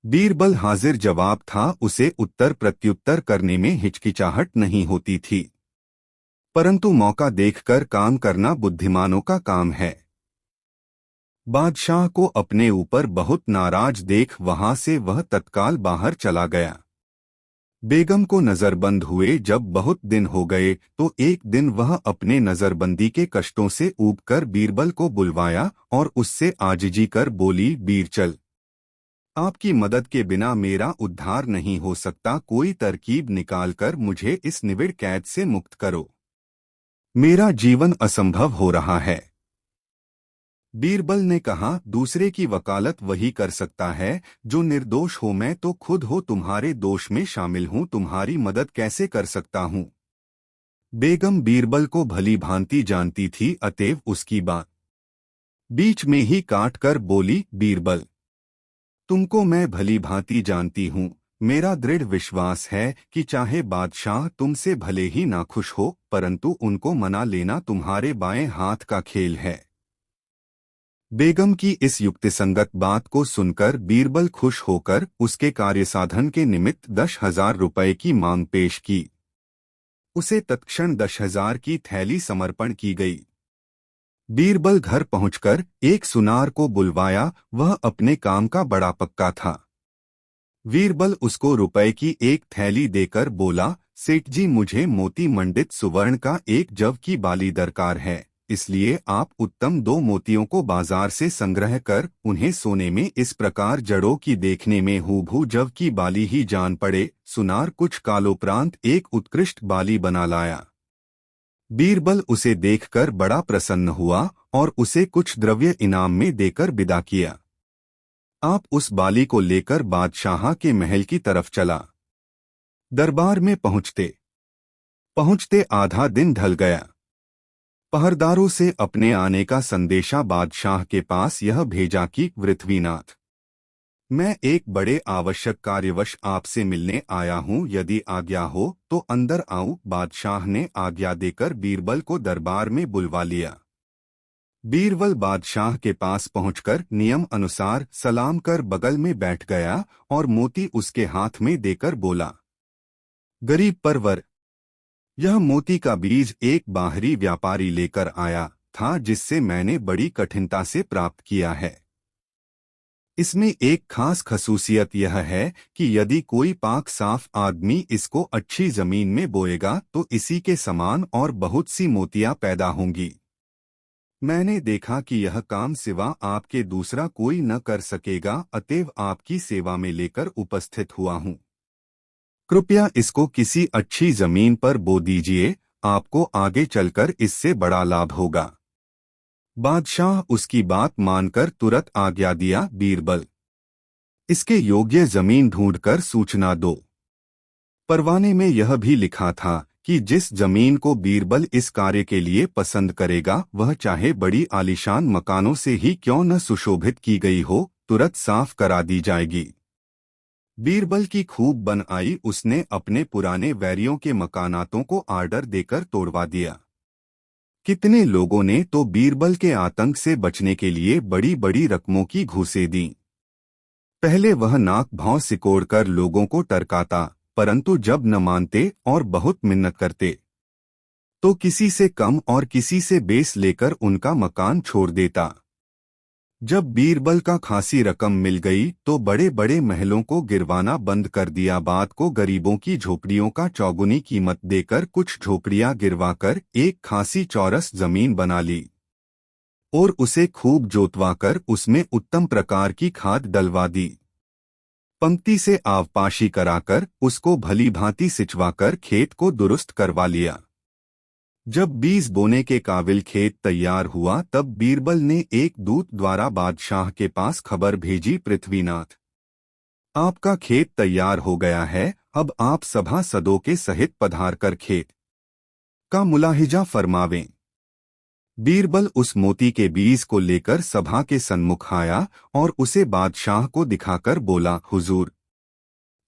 बीरबल हाजिर जवाब था, उसे उत्तर प्रत्युत्तर करने में हिचकिचाहट नहीं होती थी, परंतु मौका देखकर काम करना बुद्धिमानों का काम है। बादशाह को अपने ऊपर बहुत नाराज देख वहां से वह तत्काल बाहर चला गया। बेगम को नजरबंद हुए जब बहुत दिन हो गए तो एक दिन वह अपने नजरबंदी के कष्टों से ऊबकर बीरबल को बुलवाया और उससे आजिजी कर बोली, बीरचल, आपकी मदद के बिना मेरा उद्धार नहीं हो सकता। कोई तरकीब निकालकर मुझे इस निविड़ कैद से मुक्त करो। मेरा जीवन असंभव हो रहा है। बीरबल ने कहा, दूसरे की वकालत वही कर सकता है जो निर्दोष हो। मैं तो खुद हो तुम्हारे दोष में शामिल हूँ, तुम्हारी मदद कैसे कर सकता हूँ? बेगम बीरबल को भली भांति जानती थी, अतएव उसकी बात बीच में ही काट कर बोली, बीरबल, तुमको मैं भली भांति जानती हूँ। मेरा दृढ़ विश्वास है कि चाहे बादशाह तुमसे भले ही नाखुश हो, परंतु उनको मना लेना तुम्हारे बाएं हाथ का खेल है। बेगम की इस युक्तिसंगत बात को सुनकर बीरबल खुश होकर उसके कार्यसाधन के निमित्त 10,000 रुपए की मांग पेश की। उसे तत्क्षण 10,000 की थैली समर्पण की गई। बीरबल घर पहुंचकर एक सुनार को बुलवाया। वह अपने काम का बड़ा पक्का था। बीरबल उसको रुपए की एक थैली देकर बोला, सेठ जी, मुझे मोती मंडित सुवर्ण का एक जव की बाली दरकार है, इसलिए आप उत्तम 2 मोतियों को बाजार से संग्रह कर उन्हें सोने में इस प्रकार जड़ों की देखने में हूबहू जव की बाली ही जान पड़े। सुनार कुछ कालोपरांत एक उत्कृष्ट बाली बना लाया। बीरबल उसे देखकर बड़ा प्रसन्न हुआ और उसे कुछ द्रव्य इनाम में देकर विदा किया। आप उस बाली को लेकर बादशाह के महल की तरफ चला। दरबार में पहुंचते पहुंचते आधा दिन ढल गया। पहरदारों से अपने आने का संदेशा बादशाह के पास यह भेजा कि, पृथ्वीनाथ, मैं एक बड़े आवश्यक कार्यवश आपसे मिलने आया हूँ, यदि आज्ञा हो तो अंदर आऊं। बादशाह ने आज्ञा देकर बीरबल को दरबार में बुलवा लिया। बीरबल बादशाह के पास पहुंचकर नियम अनुसार सलाम कर बगल में बैठ गया और मोती उसके हाथ में देकर बोला, गरीब परवर, यह मोती का बीज एक बाहरी व्यापारी लेकर आया था जिससे मैंने बड़ी कठिनता से प्राप्त किया है। इसमें एक खास खसूसियत यह है कि यदि कोई पाक साफ आदमी इसको अच्छी जमीन में बोएगा तो इसी के समान और बहुत सी मोतियां पैदा होंगी। मैंने देखा कि यह काम सिवा आपके दूसरा कोई न कर सकेगा, अतएव आपकी सेवा में लेकर उपस्थित हुआ हूँ। कृपया इसको किसी अच्छी जमीन पर बो दीजिए, आपको आगे चलकर इससे बड़ा लाभ होगा। बादशाह उसकी बात मानकर तुरंत आज्ञा दिया, बीरबल, इसके योग्य जमीन ढूंढकर सूचना दो। परवाने में यह भी लिखा था कि जिस जमीन को बीरबल इस कार्य के लिए पसंद करेगा, वह चाहे बड़ी आलीशान मकानों से ही क्यों न सुशोभित की गई हो, तुरंत साफ करा दी जाएगी। बीरबल की खूब बन आई, उसने अपने पुराने वैरियों के मकानातों को आर्डर देकर तोड़वा दिया। कितने लोगों ने तो बीरबल के आतंक से बचने के लिए बड़ी बड़ी रकमों की घूसें दी। पहले वह नाक भौं सिकोड़कर लोगों को टरकाता, परंतु जब न मानते और बहुत मिन्नत करते तो किसी से कम और किसी से बेस लेकर उनका मकान छोड़ देता। जब बीरबल का खासी रकम मिल गई तो बड़े बड़े महलों को गिरवाना बंद कर दिया। बात को गरीबों की झोपड़ियों का चौगुनी कीमत देकर कुछ झोपड़ियां गिरवाकर एक खासी चौरस जमीन बना ली और उसे खूब जोतवाकर उसमें उत्तम प्रकार की खाद डलवा दी। पंक्ति से आवपाशी कराकर उसको भली भांति सिंचवाकर खेत को दुरुस्त करवा लिया। जब बीज बोने के काबिल खेत तैयार हुआ, तब बीरबल ने एक दूत द्वारा बादशाह के पास खबर भेजी, पृथ्वीनाथ, आपका खेत तैयार हो गया है, अब आप सभा सदों के सहित पधार कर खेत का मुलाहिजा फरमावें। बीरबल उस मोती के बीज को लेकर सभा के सन्मुख आया और उसे बादशाह को दिखाकर बोला, हुजूर,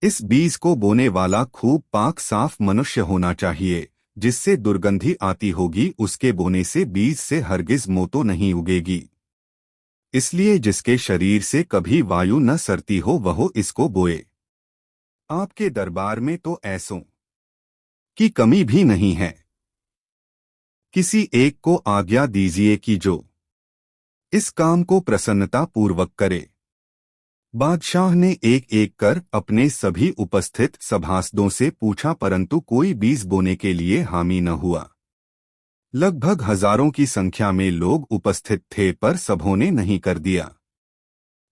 इस बीज को बोने वाला खूब पाक साफ मनुष्य होना चाहिए, जिससे दुर्गंधी आती होगी, उसके बोने से बीज से हरगिज मोतो नहीं उगेगी। इसलिए जिसके शरीर से कभी वायु न सरती हो वह इसको बोए। आपके दरबार में तो ऐसों की कमी भी नहीं है। किसी एक को आज्ञा दीजिए कि जो इस काम को प्रसन्नता पूर्वक करे। बादशाह ने एक एक कर अपने सभी उपस्थित सभासदों से पूछा, परंतु कोई बीज बोने के लिए हामी न हुआ। लगभग हजारों की संख्या में लोग उपस्थित थे, पर सबों ने नहीं कर दिया।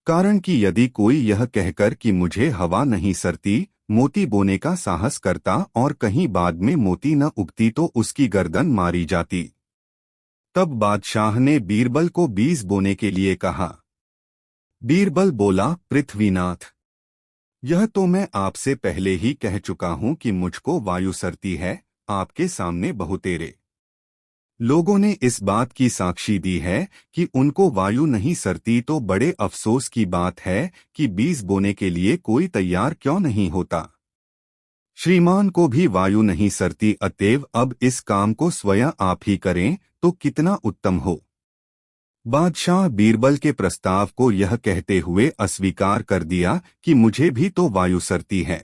कारण कि यदि कोई यह कहकर कि मुझे हवा नहीं सरती, मोती बोने का साहस करता और कहीं बाद में मोती न उगती तो उसकी गर्दन मारी जाती। तब बादशाह ने बीरबल को बीज बोने के लिए कहा। बीरबल बोला, पृथ्वीनाथ, यह तो मैं आपसे पहले ही कह चुका हूं कि मुझको वायु सरती है। आपके सामने बहुतेरे लोगों ने इस बात की साक्षी दी है कि उनको वायु नहीं सरती, तो बड़े अफसोस की बात है कि बीज बोने के लिए कोई तैयार क्यों नहीं होता। श्रीमान को भी वायु नहीं सरती, अतएव अब इस काम को स्वयं आप ही करें तो कितना उत्तम हो। बादशाह बीरबल के प्रस्ताव को यह कहते हुए अस्वीकार कर दिया कि मुझे भी तो वायु सरती है।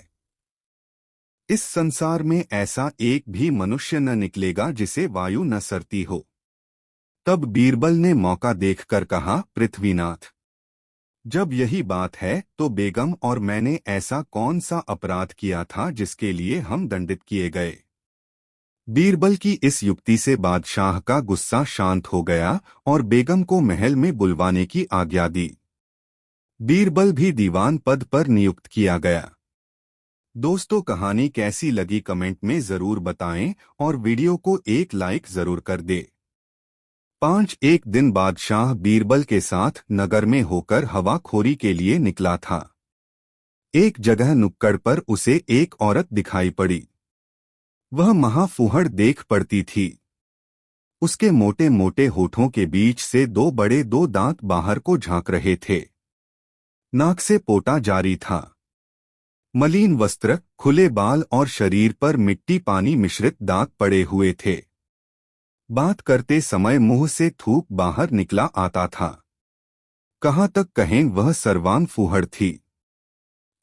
इस संसार में ऐसा एक भी मनुष्य न निकलेगा जिसे वायु न सरती हो। तब बीरबल ने मौका देखकर कहा, पृथ्वीनाथ, जब यही बात है तो बेगम और मैंने ऐसा कौन सा अपराध किया था जिसके लिए हम दंडित किए गए। बीरबल की इस युक्ति से बादशाह का गुस्सा शांत हो गया और बेगम को महल में बुलवाने की आज्ञा दी। बीरबल भी दीवान पद पर नियुक्त किया गया। दोस्तों, कहानी कैसी लगी कमेंट में जरूर बताएं और वीडियो को एक लाइक जरूर कर दे। 1 दिन बादशाह बीरबल के साथ नगर में होकर हवाखोरी के लिए निकला था। एक जगह नुक्कड़ पर उसे एक औरत दिखाई पड़ी। वह महाफूहड़ देख पड़ती थी। उसके मोटे मोटे होठों के बीच से दो बड़े दांत बाहर को झांक रहे थे। नाक से पोटा जारी था। मलिन वस्त्र, खुले बाल और शरीर पर मिट्टी पानी मिश्रित दाग पड़े हुए थे। बात करते समय मुंह से थूक बाहर निकला आता था। कहाँ तक कहें, वह सर्वांग फूहड़ थी।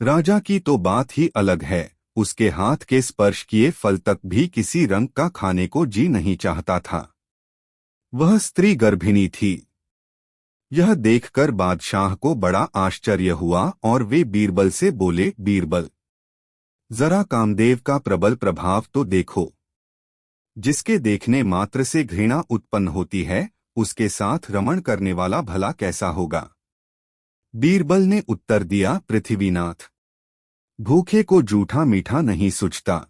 राजा की तो बात ही अलग है, उसके हाथ के स्पर्श किए फल तक भी किसी रंग का खाने को जी नहीं चाहता था। वह स्त्री गर्भिणी थी। यह देखकर बादशाह को बड़ा आश्चर्य हुआ और वे बीरबल से बोले, बीरबल, जरा कामदेव का प्रबल प्रभाव तो देखो। जिसके देखने मात्र से घृणा उत्पन्न होती है, उसके साथ रमण करने वाला भला कैसा होगा। बीरबल ने उत्तर दिया, पृथ्वीनाथ, भूखे को जूठा मीठा नहीं सुझता।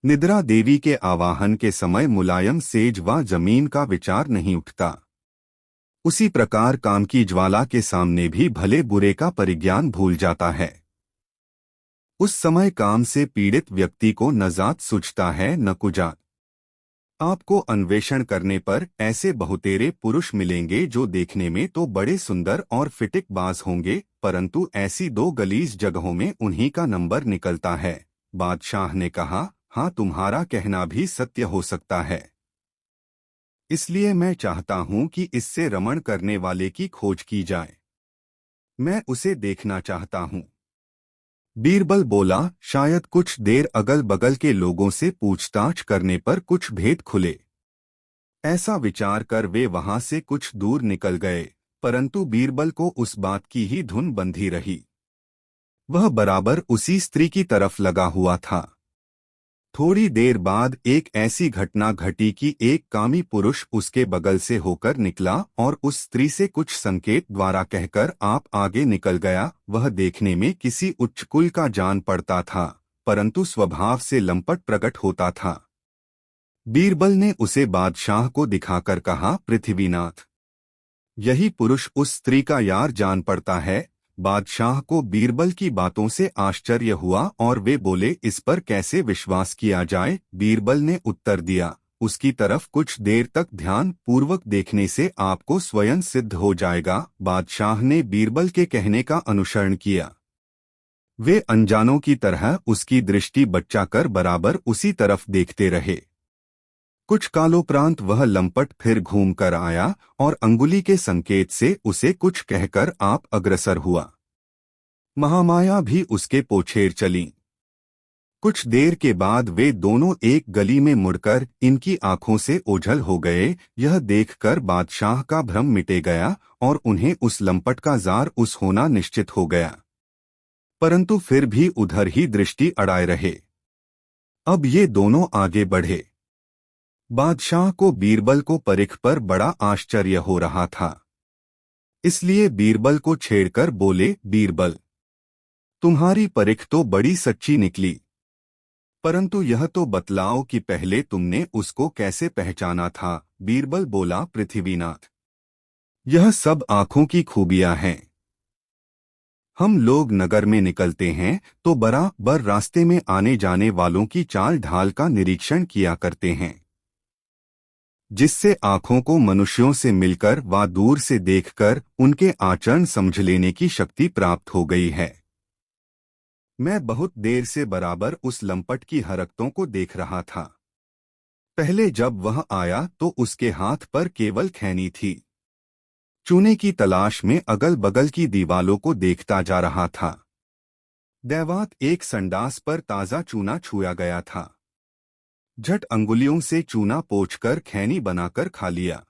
निद्रा देवी के आवाहन के समय मुलायम सेज व जमीन का विचार नहीं उठता। उसी प्रकार काम की ज्वाला के सामने भी भले बुरे का परिज्ञान भूल जाता है। उस समय काम से पीड़ित व्यक्ति को न जात सूझता है न कुजात। आपको अन्वेषण करने पर ऐसे बहुतेरे पुरुष मिलेंगे जो देखने में तो बड़े सुंदर और फिटिकबाज होंगे, परंतु ऐसी दो गलीज जगहों में उन्हीं का नंबर निकलता है। बादशाह ने कहा, हाँ, तुम्हारा कहना भी सत्य हो सकता है। इसलिए मैं चाहता हूं कि इससे रमण करने वाले की खोज की जाए। मैं उसे देखना चाहता हूं। बीरबल बोला, शायद कुछ देर अगल बगल के लोगों से पूछताछ करने पर कुछ भेद खुले। ऐसा विचार कर वे वहां से कुछ दूर निकल गए, परंतु बीरबल को उस बात की ही धुन बंधी रही। वह बराबर उसी स्त्री की तरफ लगा हुआ था। थोड़ी देर बाद एक ऐसी घटना घटी कि एक कामी पुरुष उसके बगल से होकर निकला और उस स्त्री से कुछ संकेत द्वारा कहकर आप आगे निकल गया। वह देखने में किसी उच्च कुल का जान पड़ता था, परंतु स्वभाव से लंपट प्रकट होता था। बीरबल ने उसे बादशाह को दिखाकर कहा, पृथ्वीनाथ, यही पुरुष उस स्त्री का यार जान पड़ता है। बादशाह को बीरबल की बातों से आश्चर्य हुआ और वे बोले, इस पर कैसे विश्वास किया जाए। बीरबल ने उत्तर दिया, उसकी तरफ कुछ देर तक ध्यान पूर्वक देखने से आपको स्वयं सिद्ध हो जाएगा। बादशाह ने बीरबल के कहने का अनुसरण किया। वे अनजानों की तरह उसकी दृष्टि बचा कर बराबर उसी तरफ देखते रहे। कुछ कालोपरांत वह लंपट फिर घूम कर आया और अंगुली के संकेत से उसे कुछ कहकर आप अग्रसर हुआ। महामाया भी उसके पोछेर चली। कुछ देर के बाद वे दोनों एक गली में मुड़कर इनकी आंखों से ओझल हो गए। यह देखकर बादशाह का भ्रम मिटे गया और उन्हें उस लंपट का जार उस होना निश्चित हो गया, परंतु फिर भी उधर ही दृष्टि अड़ाए रहे। अब ये दोनों आगे बढ़े। बादशाह को बीरबल को परिख पर बड़ा आश्चर्य हो रहा था, इसलिए बीरबल को छेड़कर बोले, बीरबल, तुम्हारी परिख तो बड़ी सच्ची निकली, परंतु यह तो बतलाओ कि पहले तुमने उसको कैसे पहचाना था। बीरबल बोला, पृथ्वीनाथ, यह सब आंखों की खूबियां हैं। हम लोग नगर में निकलते हैं तो बराबर रास्ते में आने जाने वालों की चाल ढाल का निरीक्षण किया करते हैं, जिससे आंखों को मनुष्यों से मिलकर व दूर से देखकर उनके आचरण समझ लेने की शक्ति प्राप्त हो गई है। मैं बहुत देर से बराबर उस लंपट की हरकतों को देख रहा था। पहले जब वह आया तो उसके हाथ पर केवल खैनी थी। चूने की तलाश में अगल बगल की दीवालों को देखता जा रहा था। दैवात एक संडास पर ताजा चूना छुआ गया था। झट अंगुलियों से चूना पोंछकर खैनी बनाकर खा लिया।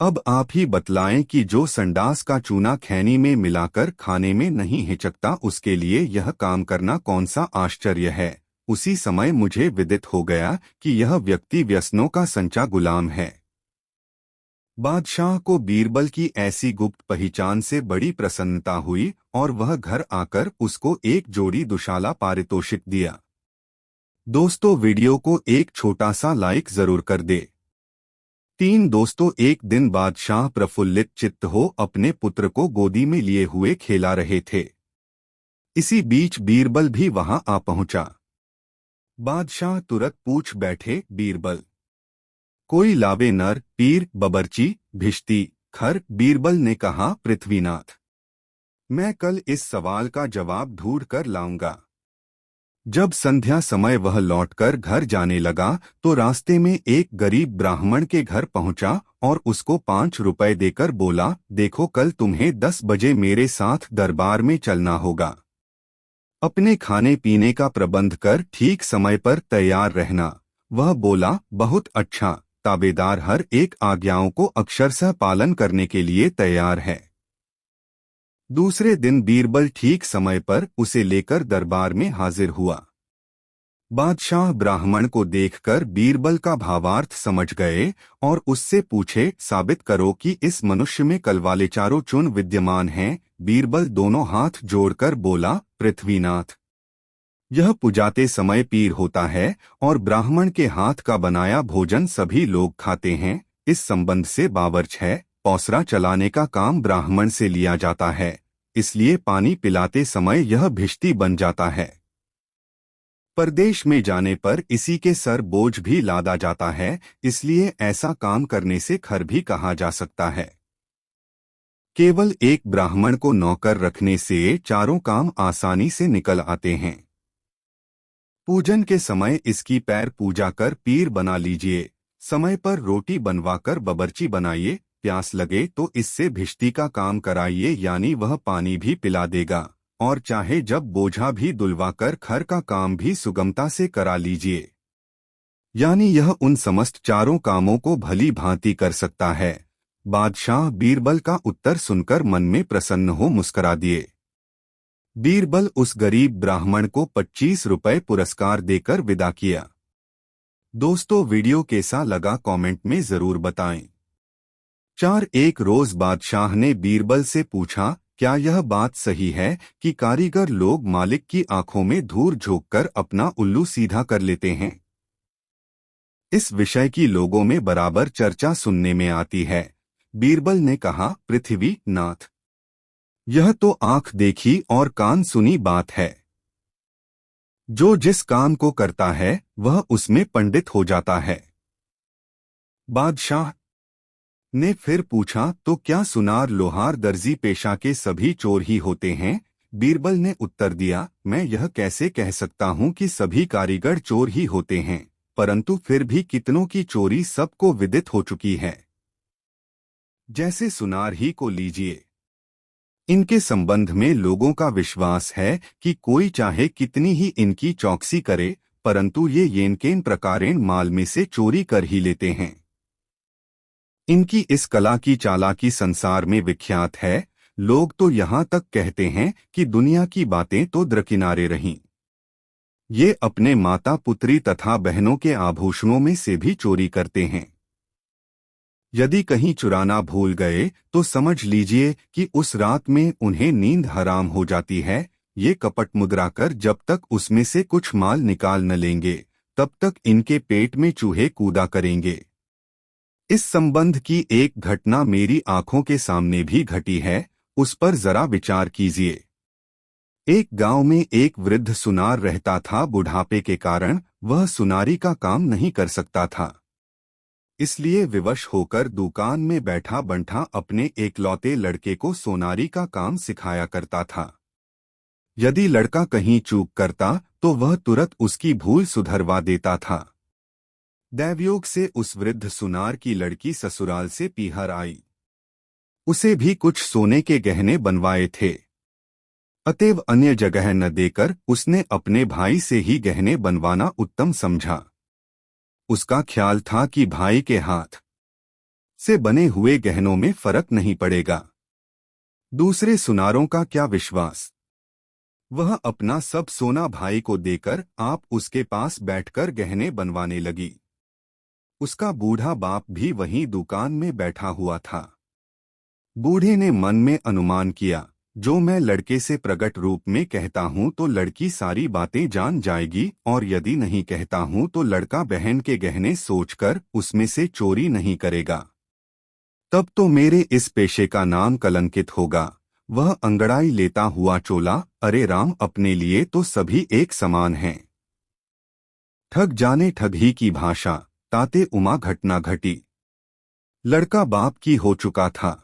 अब आप ही बतलाएं कि जो संडास का चूना खैनी में मिलाकर खाने में नहीं हिचकता, उसके लिए यह काम करना कौन सा आश्चर्य है। उसी समय मुझे विदित हो गया कि यह व्यक्ति व्यसनों का संचा गुलाम है। बादशाह को बीरबल की ऐसी गुप्त पहचान से बड़ी प्रसन्नता हुई और वह घर आकर उसको एक जोड़ी दुशाला पारितोषिक दिया। दोस्तों, वीडियो को एक छोटा सा लाइक जरूर कर दे। 3 दोस्तों, एक दिन बादशाह प्रफुल्लित चित्त हो अपने पुत्र को गोदी में लिए हुए खेला रहे थे। इसी बीच बीरबल भी वहां आ पहुंचा। बादशाह तुरंत पूछ बैठे, बीरबल, कोई लावे नर, पीर, बबरची, भिश्ती, खर। बीरबल ने कहा, पृथ्वीनाथ, मैं कल इस सवाल का जवाब ढूंढ कर लाऊंगा। जब संध्या समय वह लौटकर घर जाने लगा तो रास्ते में एक गरीब ब्राह्मण के घर पहुंचा और उसको 5 रुपए देकर बोला, देखो, कल तुम्हें 10 बजे मेरे साथ दरबार में चलना होगा। अपने खाने पीने का प्रबंध कर ठीक समय पर तैयार रहना। वह बोला, बहुत अच्छा, ताबेदार हर एक आज्ञाओं को अक्षरशः पालन करने के लिए तैयार है। दूसरे दिन बीरबल ठीक समय पर उसे लेकर दरबार में हाजिर हुआ। बादशाह ब्राह्मण को देखकर बीरबल का भावार्थ समझ गए और उससे पूछे, साबित करो कि इस मनुष्य में कल वाले चारों चुन विद्यमान हैं। बीरबल दोनों हाथ जोड़कर बोला, पृथ्वीनाथ, यह पुजाते समय पीर होता है और ब्राह्मण के हाथ का बनाया भोजन सभी लोग खाते हैं। इस संबंध से बावर्च है, पौसरा चलाने का काम ब्राह्मण से लिया जाता है, इसलिए पानी पिलाते समय यह भिष्टी बन जाता है। परदेश में जाने पर इसी के सर बोझ भी लादा जाता है, इसलिए ऐसा काम करने से खर भी कहा जा सकता है। केवल एक ब्राह्मण को नौकर रखने से चारों काम आसानी से निकल आते हैं। पूजन के समय इसकी पैर पूजा कर पीर बना लीजिए। समय पर रोटी बनवाकर बबरची बनाइए। प्यास लगे तो इससे भिष्टी का काम कराइए, यानी वह पानी भी पिला देगा। और चाहे जब बोझा भी दुलवाकर खर का काम भी सुगमता से करा लीजिए, यानी यह उन समस्त चारों कामों को भली भांति कर सकता है। बादशाह बीरबल का उत्तर सुनकर मन में प्रसन्न हो मुस्करा दिए। बीरबल उस गरीब ब्राह्मण को 25 रुपए पुरस्कार देकर विदा किया। दोस्तों, वीडियो कैसा लगा कमेंट में जरूर बताएं। 4 एक रोज बादशाह ने बीरबल से पूछा, क्या यह बात सही है कि कारीगर लोग मालिक की आंखों में धूल झोंककर अपना उल्लू सीधा कर लेते हैं? इस विषय की लोगों में बराबर चर्चा सुनने में आती है। बीरबल ने कहा, पृथ्वी नाथ, यह तो आंख देखी और कान सुनी बात है। जो जिस काम को करता है वह उसमें पंडित हो जाता है। बादशाह ने फिर पूछा, तो क्या सुनार, लोहार, दर्जी पेशा के सभी चोर ही होते हैं? बीरबल ने उत्तर दिया, मैं यह कैसे कह सकता हूँ कि सभी कारीगर चोर ही होते हैं, परंतु फिर भी कितनों की चोरी सबको विदित हो चुकी है। जैसे सुनार ही को लीजिए। इनके संबंध में लोगों का विश्वास है कि कोई चाहे कितनी ही इनकी चौकसी करे, परंतु ये येनकेन प्रकारेण माल में से चोरी कर ही लेते हैं। इनकी इस कला की चालाकी संसार में विख्यात है। लोग तो यहाँ तक कहते हैं कि दुनिया की बातें तो दरकिनारे रहीं, ये अपने माता पुत्री तथा बहनों के आभूषणों में से भी चोरी करते हैं। यदि कहीं चुराना भूल गए तो समझ लीजिए कि उस रात में उन्हें नींद हराम हो जाती है। ये कपट मुद्रा कर जब तक उसमें से कुछ माल निकाल न लेंगे, तब तक इनके पेट में चूहे कूदा करेंगे। इस संबंध की एक घटना मेरी आंखों के सामने भी घटी है, उस पर जरा विचार कीजिए। एक गांव में एक वृद्ध सुनार रहता था। बुढ़ापे के कारण वह सुनारी का काम नहीं कर सकता था, इसलिए विवश होकर दुकान में बैठा बंठा अपने एकलौते लड़के को सोनारी का काम सिखाया करता था। यदि लड़का कहीं चूक करता तो वह तुरंत उसकी भूल सुधरवा देता था। दैवयोग से उस वृद्ध सुनार की लड़की ससुराल से पीहर आई। उसे भी कुछ सोने के गहने बनवाए थे, अतएव अन्य जगह न देकर उसने अपने भाई से ही गहने बनवाना उत्तम समझा। उसका ख्याल था कि भाई के हाथ से बने हुए गहनों में फर्क नहीं पड़ेगा। दूसरे सुनारों का क्या विश्वास, वह अपना सब सोना भाई को देकर आप उसके पास बैठकर गहने बनवाने लगी। उसका बूढ़ा बाप भी वहीं दुकान में बैठा हुआ था। बूढ़े ने मन में अनुमान किया, जो मैं लड़के से प्रकट रूप में कहता हूँ तो लड़की सारी बातें जान जाएगी, और यदि नहीं कहता हूँ तो लड़का बहन के गहने सोचकर उसमें से चोरी नहीं करेगा। तब तो मेरे इस पेशे का नाम कलंकित होगा। वह अंगड़ाई लेता हुआ चोला, अरे राम, अपने लिए तो सभी एक समान हैं। ठग जाने ठग ही की भाषा, ताते उमा घटना घटी। लड़का बाप की हो चुका था।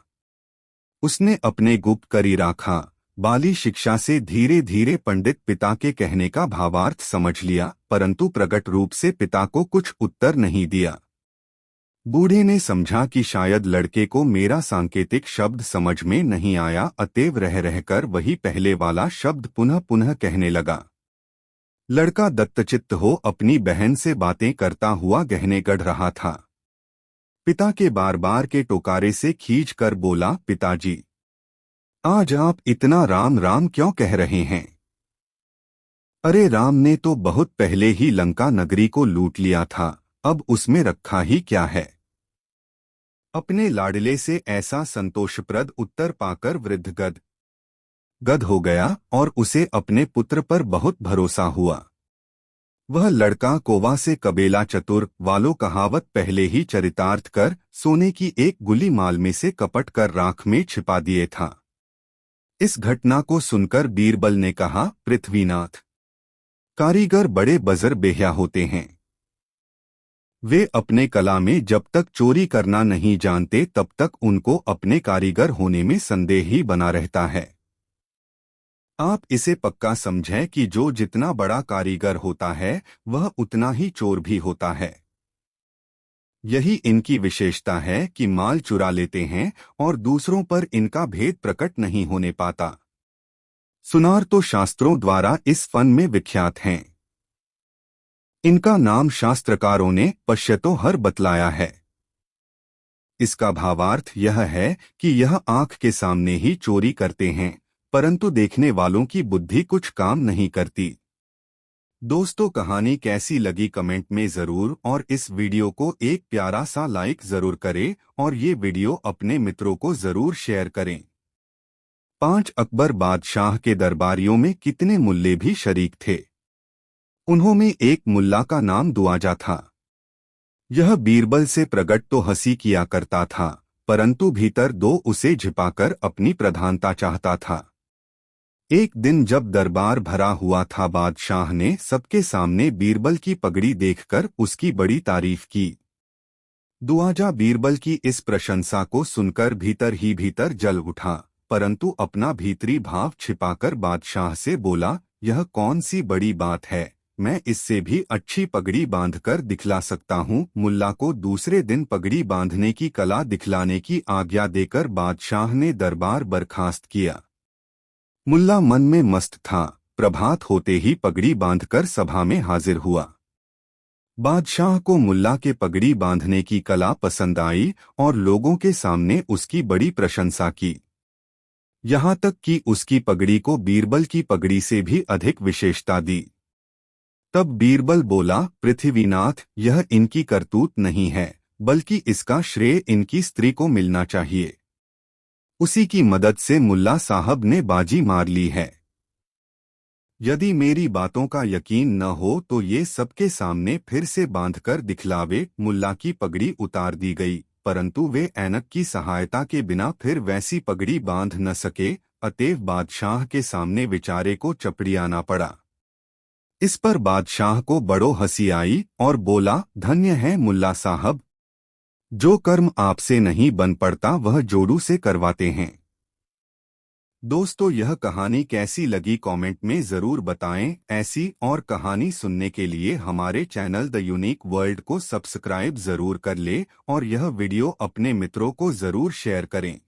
उसने अपने गुप्त करी राखा। बाली शिक्षा से धीरे धीरे पंडित पिता के कहने का भावार्थ समझ लिया, परंतु प्रकट रूप से पिता को कुछ उत्तर नहीं दिया। बूढ़े ने समझा कि शायद लड़के को मेरा सांकेतिक शब्द समझ में नहीं आया, अतएव रह रहकर वही पहले वाला शब्द पुनः पुनः कहने लगा। लड़का दत्तचित्त हो अपनी बहन से बातें करता हुआ गहने गढ़ रहा था। पिता के बार बार के टोकारे से खींच कर बोला, पिताजी, आज आप इतना राम राम क्यों कह रहे हैं? अरे राम ने तो बहुत पहले ही लंका नगरी को लूट लिया था, अब उसमें रखा ही क्या है। अपने लाडले से ऐसा संतोषप्रद उत्तर पाकर वृद्ध गद हो गया और उसे अपने पुत्र पर बहुत भरोसा हुआ। वह लड़का कोवा से कबेला चतुर वालों कहावत पहले ही चरितार्थ कर सोने की एक गुली माल में से कपट कर राख में छिपा दिए था। इस घटना को सुनकर बीरबल ने कहा, पृथ्वीनाथ, कारीगर बड़े बजर बेहया होते हैं। वे अपने कला में जब तक चोरी करना नहीं जानते तब तक उनको अपने कारीगर होने में संदेह ही बना रहता है। आप इसे पक्का समझें कि जो जितना बड़ा कारीगर होता है वह उतना ही चोर भी होता है। यही इनकी विशेषता है कि माल चुरा लेते हैं और दूसरों पर इनका भेद प्रकट नहीं होने पाता। सुनार तो शास्त्रों द्वारा इस फन में विख्यात हैं। इनका नाम शास्त्रकारों ने पश्यतो हर बतलाया है। इसका भावार्थ यह है कि यह आंख के सामने ही चोरी करते हैं, परंतु देखने वालों की बुद्धि कुछ काम नहीं करती। दोस्तों, कहानी कैसी लगी कमेंट में जरूर, और इस वीडियो को एक प्यारा सा लाइक जरूर करें और ये वीडियो अपने मित्रों को जरूर शेयर करें। 5 अकबर बादशाह के दरबारियों में कितने मुल्ले भी शरीक थे। उन्होंने एक मुल्ला का नाम दुआजा था। यह बीरबल से प्रगट तो हंसी किया करता था, परंतु भीतर दो उसे छिपाकर अपनी प्रधानता चाहता था। एक दिन जब दरबार भरा हुआ था, बादशाह ने सबके सामने बीरबल की पगड़ी देखकर उसकी बड़ी तारीफ की। दुआजा बीरबल की इस प्रशंसा को सुनकर भीतर ही भीतर जल उठा, परंतु अपना भीतरी भाव छिपाकर बादशाह से बोला, यह कौन सी बड़ी बात है, मैं इससे भी अच्छी पगड़ी बांधकर दिखला सकता हूँ। मुल्ला को दूसरे दिन पगड़ी बांधने की कला दिखलाने की आज्ञा देकर बादशाह ने दरबार बर्खास्त किया। मुल्ला मन में मस्त था। प्रभात होते ही पगड़ी बांधकर सभा में हाजिर हुआ। बादशाह को मुल्ला के पगड़ी बांधने की कला पसंद आई और लोगों के सामने उसकी बड़ी प्रशंसा की। यहाँ तक कि उसकी पगड़ी को बीरबल की पगड़ी से भी अधिक विशेषता दी। तब बीरबल बोला, पृथ्वीनाथ, यह इनकी करतूत नहीं है, बल्कि इसका श्रेय इनकी स्त्री को मिलना चाहिए। उसी की मदद से मुल्ला साहब ने बाजी मार ली है। यदि मेरी बातों का यकीन न हो तो ये सबके सामने फिर से बांधकर दिखलावे। मुल्ला की पगड़ी उतार दी गई, परंतु वे ऐनक की सहायता के बिना फिर वैसी पगड़ी बांध न सके, अतएव बादशाह के सामने बेचारे को चपड़ियाना पड़ा। इस पर बादशाह को बड़ो हंसी आई और बोला, धन्य है मुल्ला साहब, जो कर्म आपसे नहीं बन पड़ता वह जोड़ू से करवाते हैं। दोस्तों, यह कहानी कैसी लगी कमेंट में जरूर बताएं। ऐसी और कहानी सुनने के लिए हमारे चैनल द यूनिक वर्ल्ड को सब्सक्राइब जरूर कर ले और यह वीडियो अपने मित्रों को जरूर शेयर करें।